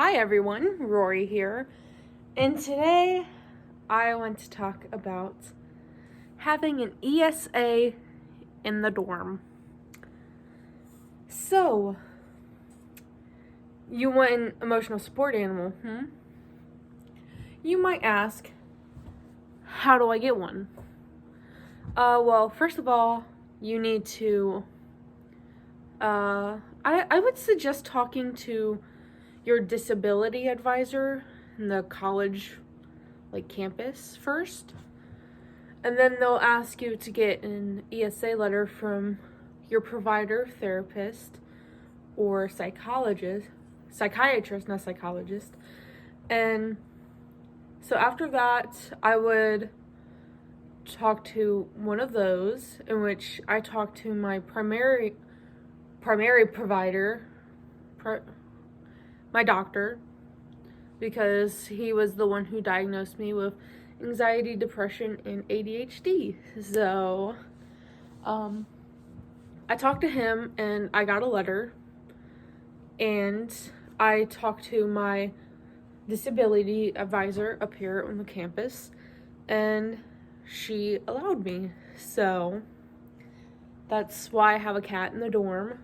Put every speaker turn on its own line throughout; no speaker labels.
Hi everyone, Rory here, and today I want to talk about having an ESA in the dorm. So, you want an emotional support animal, You might ask, how do I get one? Well, first of all, you need to, I would suggest talking to your disability advisor in the college, campus first. And then they'll ask you to get an ESA letter from your provider, therapist, or psychiatrist, not psychologist. And so after that, I would talk to one of those, in which I talk to my primary provider, my doctor, because he was the one who diagnosed me with anxiety, depression, and ADHD. So, I talked to him and I got a letter, and I talked to my disability advisor up here on the campus, and she allowed me. So, that's why I have a cat in the dorm,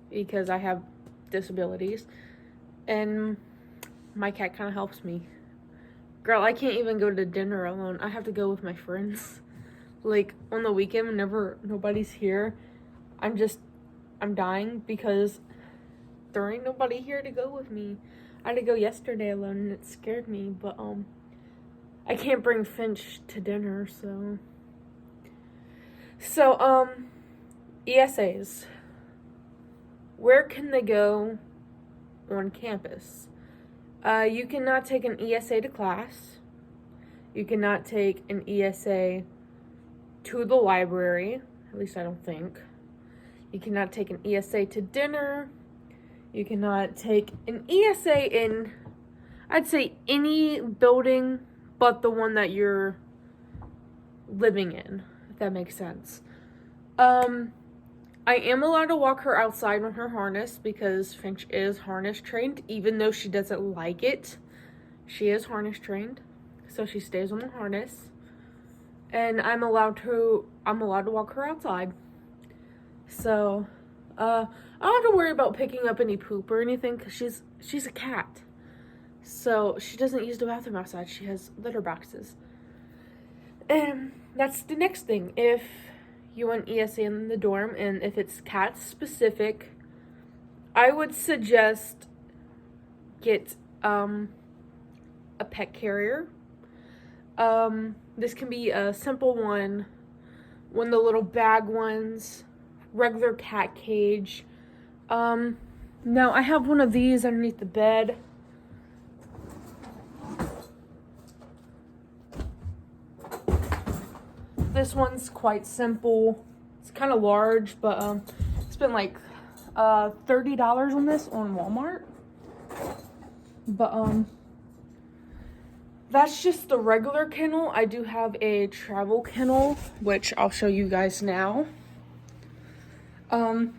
because I have disabilities, and my cat kind of helps me. Girl, I can't even go to dinner alone. I have to go with my friends. On the weekend, whenever nobody's here, I'm dying because there ain't nobody here to go with me. I had to go yesterday alone and it scared me, but I can't bring Finch to dinner, so ESAs. Where can they go on campus? You cannot take an ESA to class. You cannot take an ESA to the library. At least I don't think. You cannot take an ESA to dinner. You cannot take an ESA in, I'd say, any building but the one that you're living in, if that makes sense. I am allowed to walk her outside on her harness because Finch is harness trained, even though she doesn't like it. She is harness trained, so she stays on the harness. And I'm allowed to walk her outside. So, I don't have to worry about picking up any poop or anything because she's a cat. So, she doesn't use the bathroom outside. She has litter boxes. And that's the next thing. If you want ESA in the dorm, and if it's cat specific, I would suggest get a pet carrier. This can be a simple one of the little bag ones, regular cat cage. Now I have one of these underneath the bed. This one's quite simple. It's kind of large, but it's been like $30 on this on Walmart. But that's just the regular kennel. I do have a travel kennel, which I'll show you guys now. It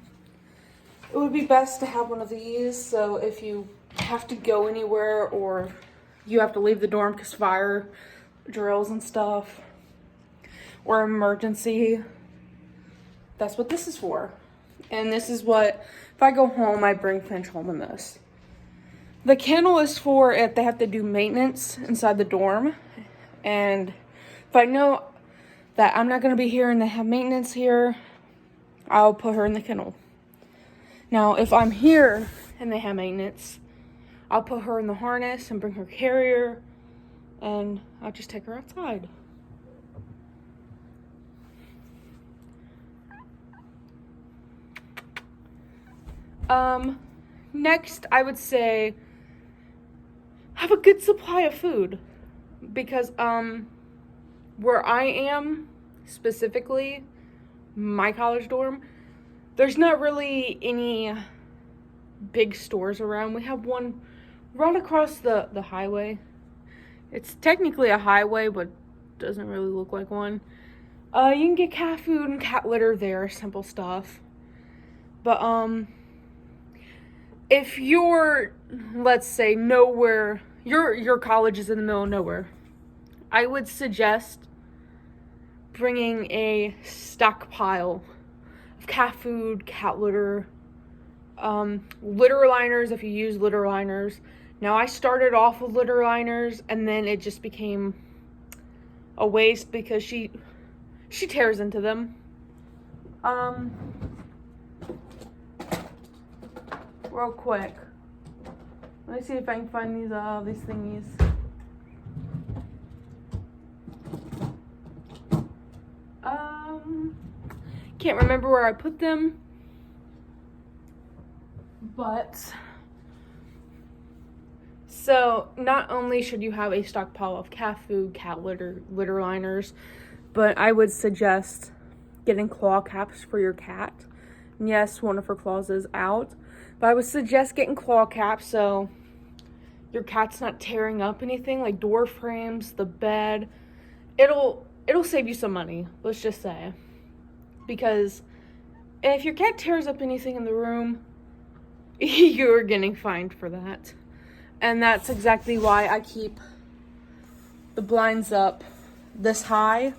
would be best to have one of these, so if you have to go anywhere or you have to leave the dorm because fire drills and stuff, or emergency, that's what this is for. And this is what, if I go home, I bring Finch home in this. The kennel is for if they have to do maintenance inside the dorm. And if I know that I'm not going to be here and they have maintenance here, I'll put her in the kennel. Now, if I'm here and they have maintenance, I'll put her in the harness and bring her carrier, and I'll just take her outside. Next, I would say have a good supply of food, because where I am, specifically my college dorm, there's not really any big stores around. We have one right across the highway. It's technically a highway, but doesn't really look like one. You can get cat food and cat litter there, simple stuff. But if you're, let's say, nowhere, your college is in the middle of nowhere, I would suggest bringing a stockpile of cat food, cat litter, litter liners if you use litter liners. Now, I started off with litter liners, and then it just became a waste because she tears into them. Real quick, let me see if I can find these thingies. Can't remember where I put them, but so not only should you have a stockpile of cat food, cat litter liners, but I would suggest getting claw caps for your cat. And yes, one of her claws is out, but I would suggest getting claw caps so your cat's not tearing up anything like door frames, the bed. It'll save you some money, let's just say. Because if your cat tears up anything in the room, you're getting fined for that. And that's exactly why I keep the blinds up this high.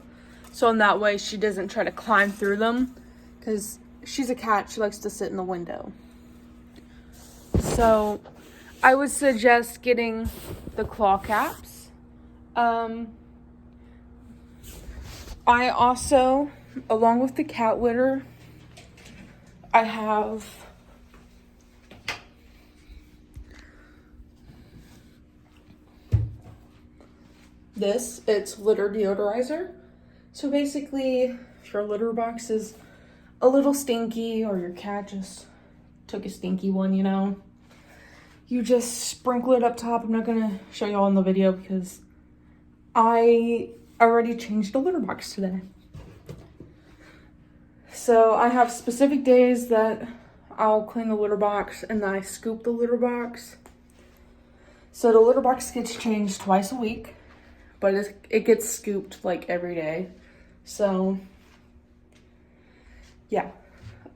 So in that way she doesn't try to climb through them. Because she's a cat, she likes to sit in the window. So I would suggest getting the claw caps. I also, along with the cat litter, I have this. It's litter deodorizer. So basically, if your litter box is a little stinky or your cat just took a stinky one, you know, you just sprinkle it up top. I'm not gonna show y'all in the video because I already changed the litter box today. So I have specific days that I'll clean the litter box and then I scoop the litter box. So the litter box gets changed twice a week, but it gets scooped like every day. So yeah.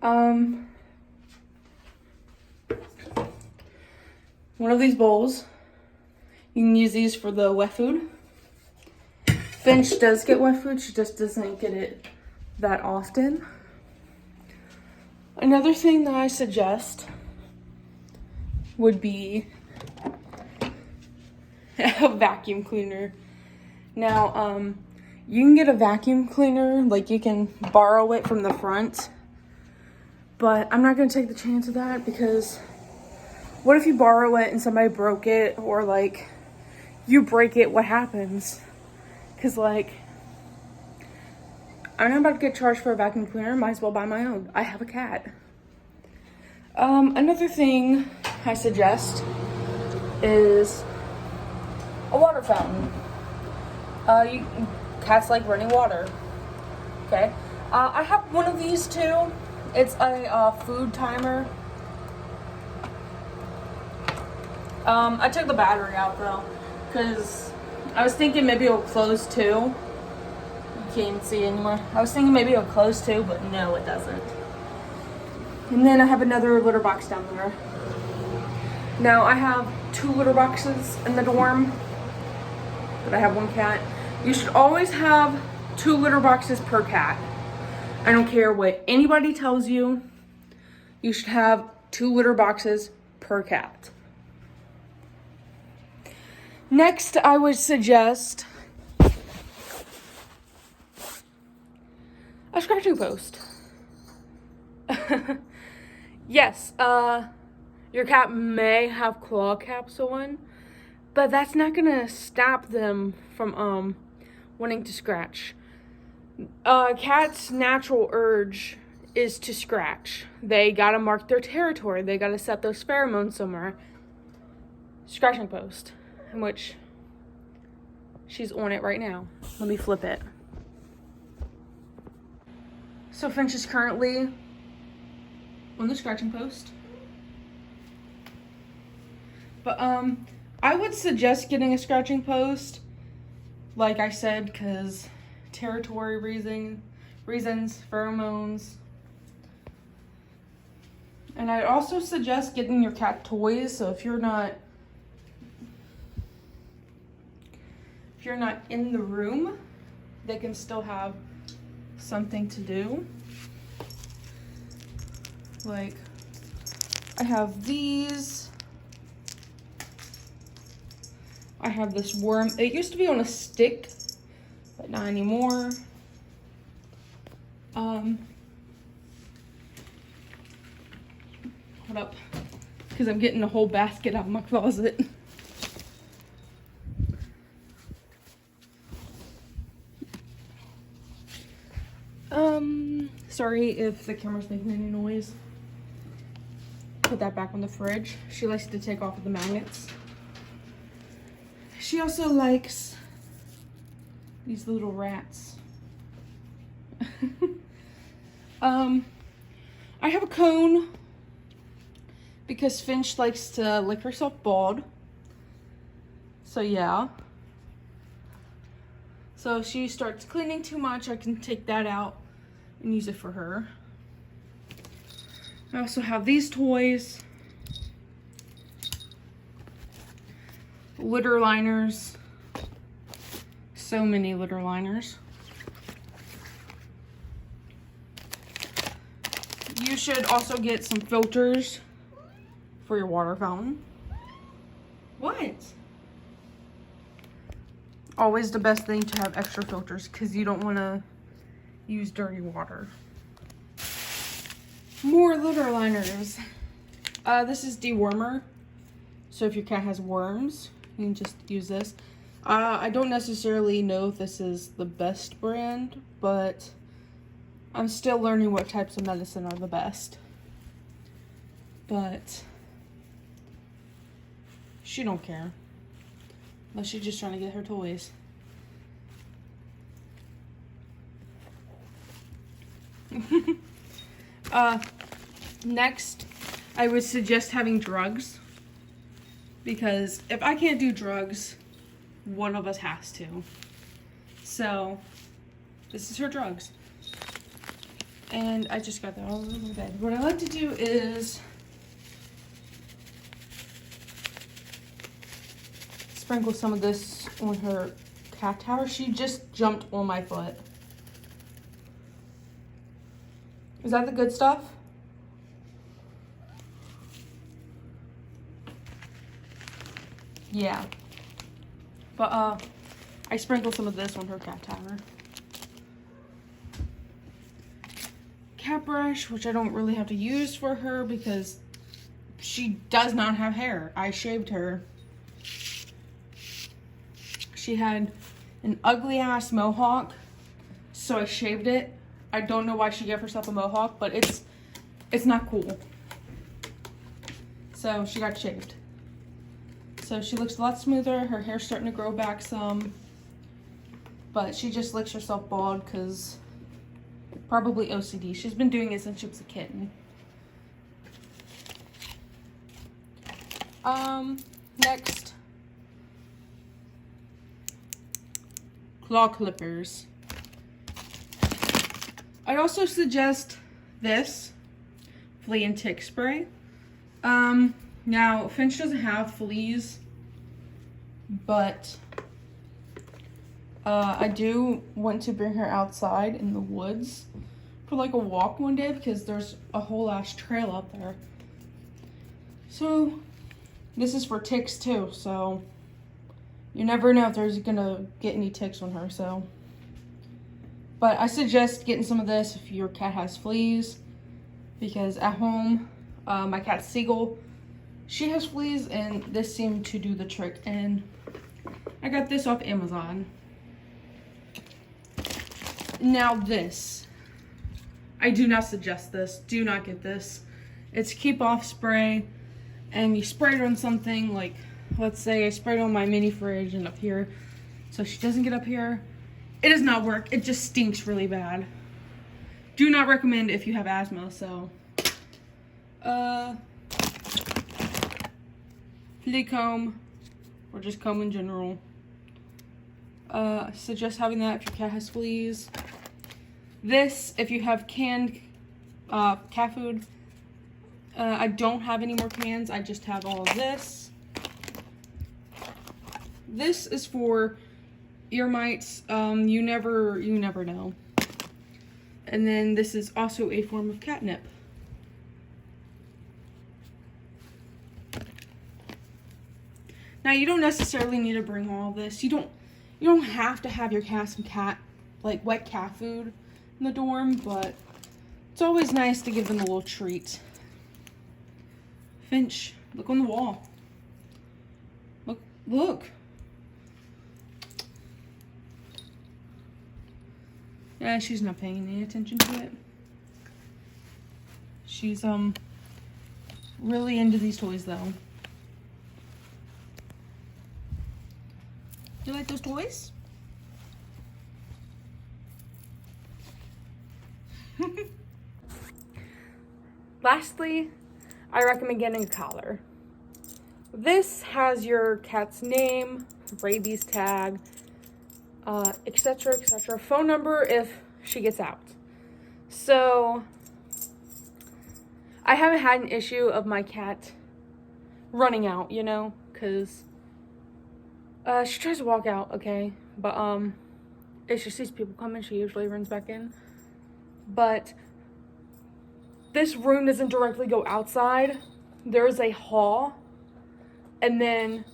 One of these bowls, you can use these for the wet food. Finch does get wet food, she just doesn't get it that often. Another thing that I suggest would be a vacuum cleaner. Now, you can get a vacuum cleaner, like you can borrow it from the front, but I'm not gonna take the chance of that because what if you borrow it and somebody broke it, or like you break it, what happens? Because like, I'm not about to get charged for a vacuum cleaner, might as well buy my own. I have a cat. Another thing I suggest is a water fountain. Cats like running water. Okay. I have one of these too. It's a food timer. I took the battery out though, because I was thinking maybe it'll close too. You can't even see anymore. I was thinking maybe it'll close too, but no, it doesn't. And then I have another litter box down there. Now I have 2 litter boxes in the dorm, but I have 1 cat. You should always have 2 litter boxes per cat. I don't care what anybody tells you. You should have 2 litter boxes per cat. Next, I would suggest a scratching post. Yes, your cat may have claw caps on, but that's not gonna stop them from wanting to scratch. Cat's natural urge is to scratch. They gotta mark their territory. They gotta set those pheromones somewhere. Scratching post, in which she's on it right now. Let me flip it. So Finch is currently on the scratching post. But I would suggest getting a scratching post, like I said, because territory reasons, pheromones. And I also suggest getting your cat toys. So if you're not in the room, they can still have something to do. Like, I have these. I have this worm. It used to be on a stick, but not anymore. Hold up, because I'm getting a whole basket out of my closet. Sorry if the camera's making any noise. Put that back on the fridge. She likes to take off the magnets. She also likes these little rats. I have a cone because Finch likes to lick herself bald. So yeah. So if she starts cleaning too much, I can take that out and use it for her. I also have these toys. Litter liners. So many litter liners. You should also get some filters for your water fountain. What? Always the best thing to have extra filters because you don't want to use dirty water. More litter liners. This is dewormer. So if your cat has worms, you can just use this. I don't necessarily know if this is the best brand, but I'm still learning what types of medicine are the best. But she don't care. Unless she's just trying to get her toys. Next, I would suggest having drugs. Because if I can't do drugs, one of us has to. So, this is her drugs. And I just got that all over my bed. What I like to do is sprinkle some of this on her cat tower. She just jumped on my foot. Is that the good stuff? Yeah. But I sprinkle some of this on her cat tower. Cat brush, which I don't really have to use for her because she does not have hair. I shaved her. She had an ugly ass mohawk, so I shaved it. I don't know why she gave herself a mohawk, but it's not cool. So she got shaved. So she looks a lot smoother. Her hair's starting to grow back some. But she just licks herself bald because probably OCD. She's been doing it since she was a kitten. Next. Claw clippers. I'd also suggest this flea and tick spray. Now Finch doesn't have fleas, but I do want to bring her outside in the woods for like a walk one day because there's a whole ass trail up there. So this is for ticks too, so you never know if there's gonna get any ticks on her, so. But I suggest getting some of this if your cat has fleas, because at home, my cat Seagull, she has fleas and this seemed to do the trick, and I got this off Amazon. Now this, I do not suggest this, do not get this. It's keep off spray, and you spray it on something like, let's say I sprayed on my mini fridge and up here, so she doesn't get up here. It does not work. It just stinks really bad. Do not recommend if you have asthma, so. Flea comb, or just comb in general. Suggest having that if your cat has fleas. This, if you have canned cat food, I don't have any more cans. I just have all of this. This is for ear mites. You never know. And then this is also a form of catnip. Now you don't necessarily need to bring all of this. You don't have to have your cat some wet cat food in the dorm, but it's always nice to give them a little treat. Finch, look on the wall. Look. Yeah, she's not paying any attention to it. She's really into these toys though. You like those toys? Lastly, I recommend getting a collar. This has your cat's name, rabies tag, etc., etc. Phone number if she gets out. So, I haven't had an issue of my cat running out, you know, because she tries to walk out, okay, but if she sees people coming, she usually runs back in. But this room doesn't directly go outside. There's a hall, and then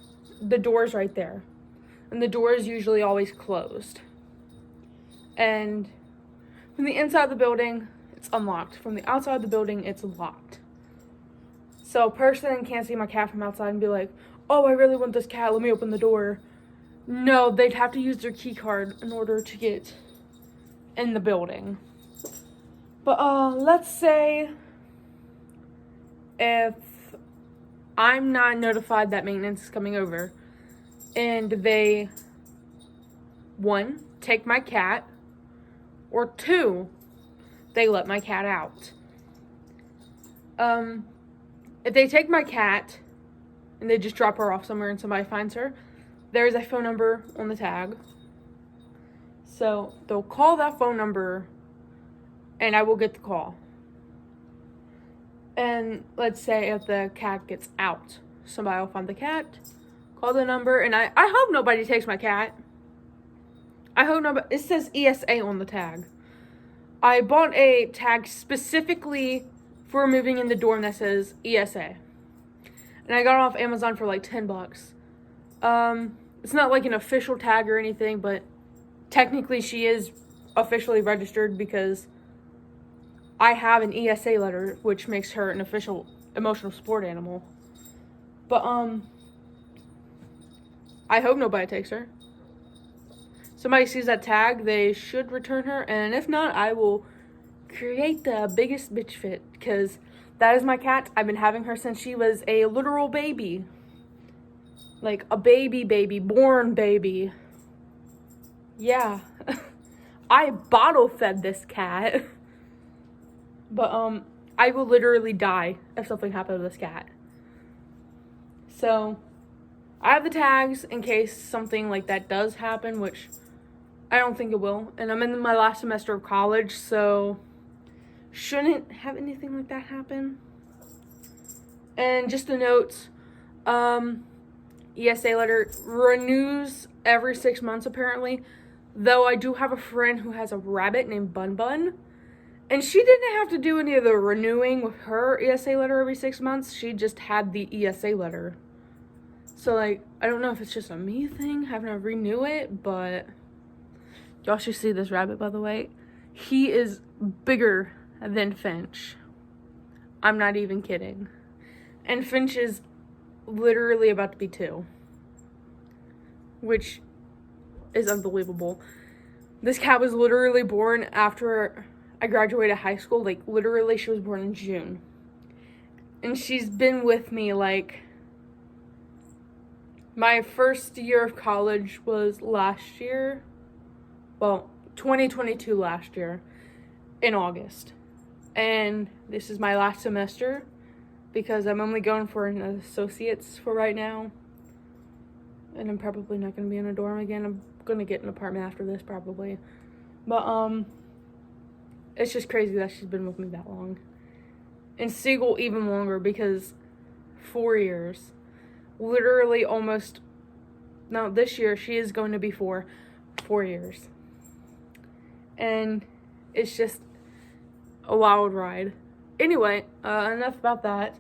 the door's right there. And the door is usually always closed. And from the inside of the building, it's unlocked. From the outside of the building, it's locked. So a person can't see my cat from outside and be like, oh, I really want this cat, let me open the door. No, they'd have to use their key card in order to get in the building. But let's say if I'm not notified that maintenance is coming over, and they, 1, take my cat, or 2, they let my cat out. If they take my cat, and they just drop her off somewhere and somebody finds her, there's a phone number on the tag. So, they'll call that phone number, and I will get the call. And let's say if the cat gets out, somebody will find the cat, call the number, and I hope nobody takes my cat. I hope nobody. It says ESA on the tag. I bought a tag specifically for moving in the dorm that says ESA. And I got it off Amazon for like $10. It's not like an official tag or anything, but technically she is officially registered because I have an ESA letter, which makes her an official emotional support animal. But, I hope nobody takes her. Somebody sees that tag, they should return her, and if not, I will create the biggest bitch fit, because that is my cat. I've been having her since she was a literal baby. Like, a baby, born baby. Yeah. I bottle fed this cat. But, I will literally die if something happened to this cat. So, I have the tags in case something like that does happen, which I don't think it will. And I'm in my last semester of college, so shouldn't have anything like that happen. And just a note, ESA letter renews every 6 months apparently. Though I do have a friend who has a rabbit named Bun Bun. And she didn't have to do any of the renewing with her ESA letter every 6 months. She just had the ESA letter. So, like, I don't know if it's just a me thing, having to renew it, but y'all should see this rabbit, by the way. He is bigger than Finch. I'm not even kidding. And Finch is literally about to be 2. Which is unbelievable. This cat was literally born after I graduated high school. Like, literally, she was born in June. And she's been with me, like, my first year of college was last year. Well, 2022 last year in August. And this is my last semester because I'm only going for an associate's for right now. And I'm probably not going to be in a dorm again. I'm going to get an apartment after this probably. But, it's just crazy that she's been with me that long. And Siegel even longer because 4 years. Literally almost, no, this year she is going to be 4 years. And it's just a wild ride. Anyway, enough about that.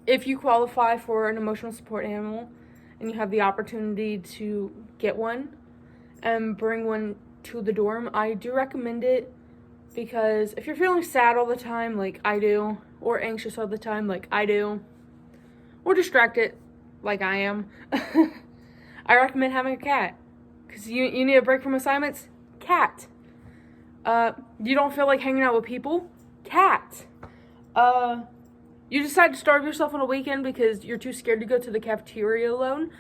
If you qualify for an emotional support animal and you have the opportunity to get one and bring one to the dorm, I do recommend it, because if you're feeling sad all the time like I do, or anxious all the time like I do, or distracted like I am, I recommend having a cat. Because you need a break from assignments? Cat. You don't feel like hanging out with people? Cat. You decide to starve yourself on a weekend because you're too scared to go to the cafeteria alone?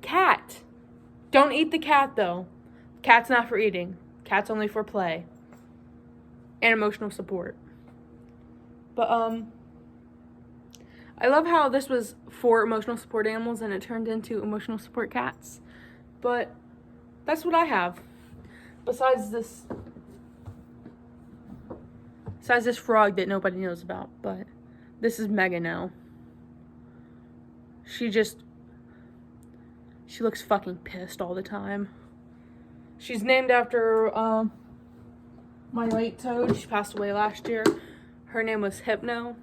Cat. Don't eat the cat, though. Cat's not for eating. Cat's only for play. And emotional support. But, I love how this was for emotional support animals and it turned into emotional support cats. But that's what I have. Besides this frog that nobody knows about. But this is Mega now. She looks fucking pissed all the time. She's named after my late toad. She passed away last year. Her name was Hypno.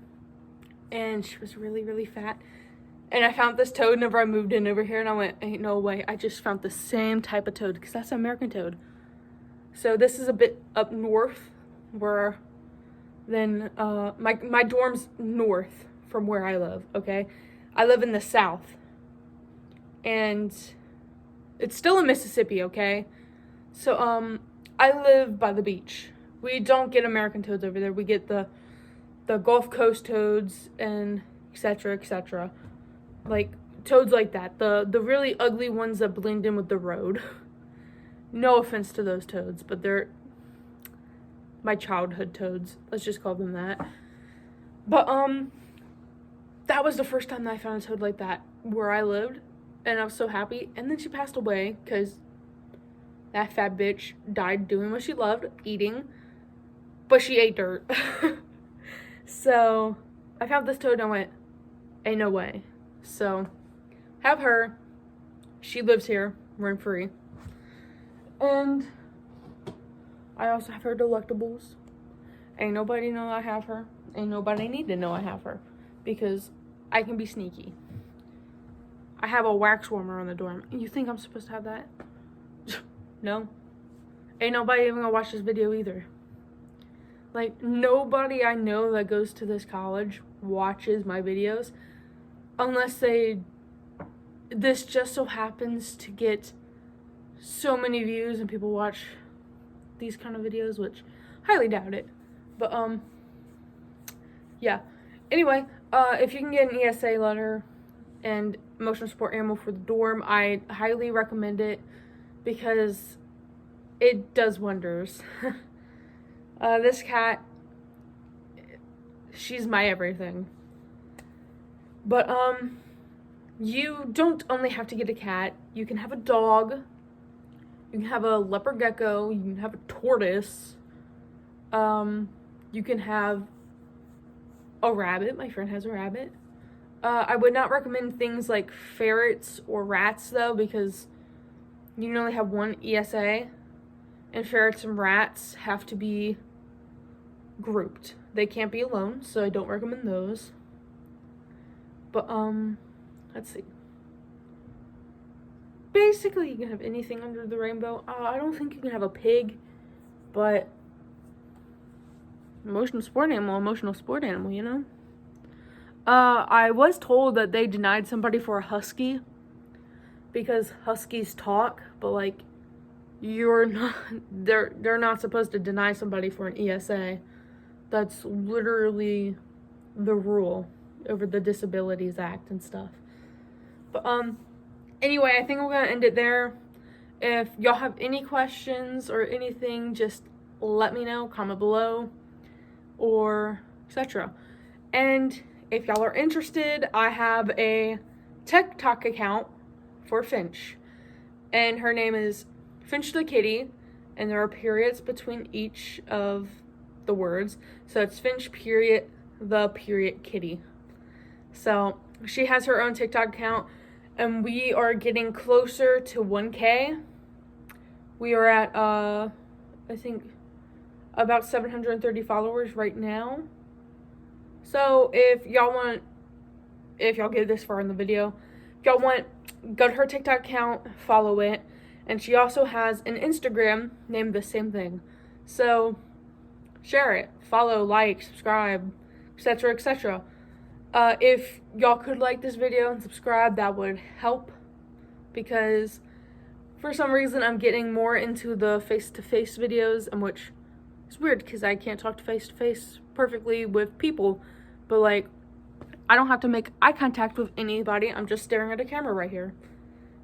And she was really, really fat. And I found this toad whenever I moved in over here. And I went, ain't no way. I just found the same type of toad. Because that's an American toad. So this is a bit up north. Where then my dorm's north from where I live. Okay. I live in the south. And it's still in Mississippi. Okay. So I live by the beach. We don't get American toads over there. We get the Gulf Coast toads and etc., etc. Like toads like that. The really ugly ones that blend in with the road. No offense to those toads, but they're my childhood toads. Let's just call them that. But that was the first time that I found a toad like that where I lived, and I was so happy. And then she passed away because that fat bitch died doing what she loved, eating, but she ate dirt. So I found this toad and I went, ain't no way. So have her. She lives here, rent free. And I also have her delectables. Ain't nobody know I have her. Ain't nobody need to know I have her. Because I can be sneaky. I have a wax warmer on the dorm. You think I'm supposed to have that? No. Ain't nobody even gonna watch this video either. Like, nobody I know that goes to this college watches my videos. Unless this just so happens to get so many views and people watch these kind of videos, which highly doubt it. But, yeah. Anyway, if you can get an ESA letter and emotional support animal for the dorm, I highly recommend it because it does wonders. This cat, she's my everything. But, you don't only have to get a cat. You can have a dog. You can have a leopard gecko. You can have a tortoise. You can have a rabbit. My friend has a rabbit. I would not recommend things like ferrets or rats, though, because you can only have one ESA. And ferrets and rats have to be grouped. They can't be alone, so I don't recommend those. But, let's see. Basically, you can have anything under the rainbow. I don't think you can have a pig, but emotional sport animal, you know? I was told that they denied somebody for a husky because huskies talk, but, like, you're not, they're not supposed to deny somebody for an ESA. That's literally the rule over the Disabilities Act and stuff. But, anyway, I think I'm going to end it there. If y'all have any questions or anything, just let me know, comment below, or etc. And if y'all are interested, I have a TikTok account for Finch. And her name is Finch the Kitty, and there are periods between each of the words. So it's Finch period the period kitty. So she has her own TikTok account, and we are getting closer to 1K. We are at I think about 730 followers right now. So if y'all get this far in the video, if y'all want, go to her TikTok account, follow it, and she also has an Instagram named the same thing. So share it, follow, like, subscribe, etc., etc. If y'all could like this video and subscribe, that would help, because for some reason I'm getting more into the face-to-face videos, and which is weird because I can't talk to face-to-face perfectly with people, but like I don't have to make eye contact with anybody. I'm just staring at a camera right here.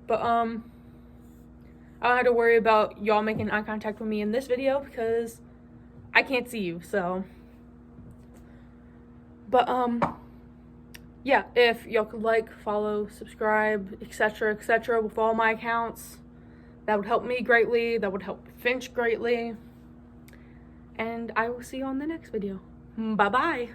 But I don't have to worry about y'all making eye contact with me in this video because I can't see you. So, but yeah, if y'all could like, follow, subscribe, etc., etc. with all my accounts, that would help me greatly. That would help Finch greatly. And I will see you on the next video. Bye-bye.